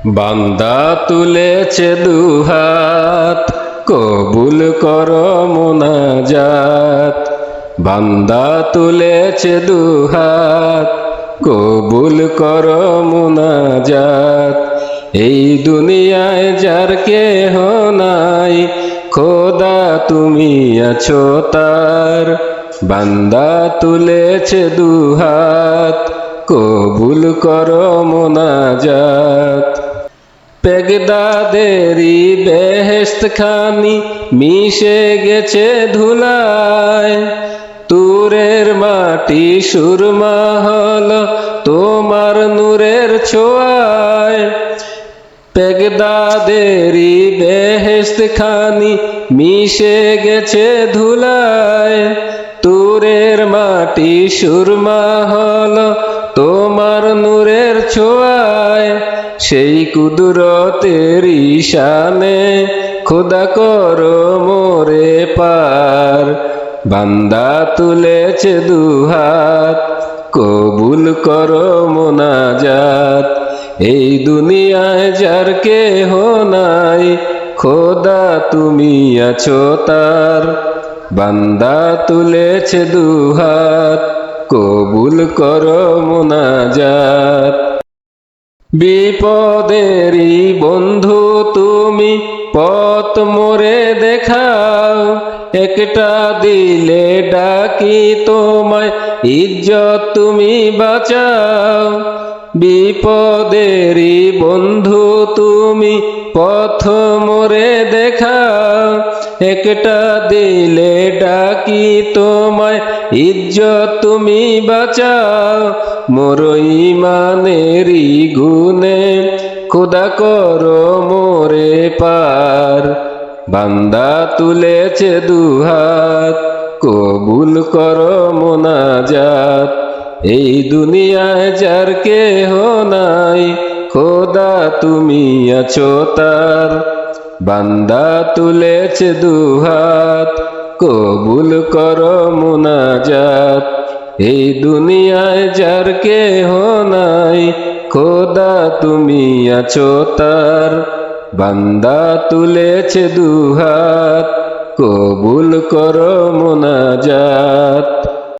বান্দা তুলেছে দুহাত, কবুল করো মুনাজাত। বান্দা তুলেছে দুহাত, কবুল করো মুনাজাত। এই দুনিয়ায় যার কেহ নাই, খোদা তুমি আছো তার। বান্দা তুলেছে দুহাত, কবুল করো মুনাজাত। পেগদাদেরই বেহেশত খানি মিশে গেছে ধুলায়, তুরের মাটি সুরমা হলো তোমার নূরের ছোঁয়ায়। পেগদাদেরই বেহেশত খানি মিশে গেছে ধুলায়, তুরের মাটি সুরমা হলো তোমার নূরের ছোঁয়ায়। সেই কুদরতের ঈশানে খোদা করো মোরে পার। বান্দা তুলেছে দুহাত, কবুল করো মুনাজাত। এই দুনিয়ায় যার কেহ নাই, খোদা তুমি আছো তার। বান্দা তুলেছে দুহাত, কবুল করো মুনাজাত। বিপদেরই বন্ধু তুমি পথ মোরে দেখাও, একটা দিলে ডাকি তোমায় ইজ্জত তুমি বাঁচাও। বিপদেরই বন্ধু তুমি পথ মোরে দেখাও, একটা দিলে ডাকি তোমায় ইজ্জত তুমি বাঁচাও। মোর ঈমানেরই গুণে খোদা করো মোরে পার। বান্দা তুলেছে দুহাত, কবুল করো মুনাজাত। এই দুনিয়ায় যার কেহ নাই, খোদা তুমি আছো তার। বান্দা তুলেছে দুহাত, কবুল করো মুনাজাত। এই দুনিয়ায় যার কেহ নাই, খোদা তুমি আছো তার। বান্দা তুলেছে দুহাত, কবুল করো মুনাজাত।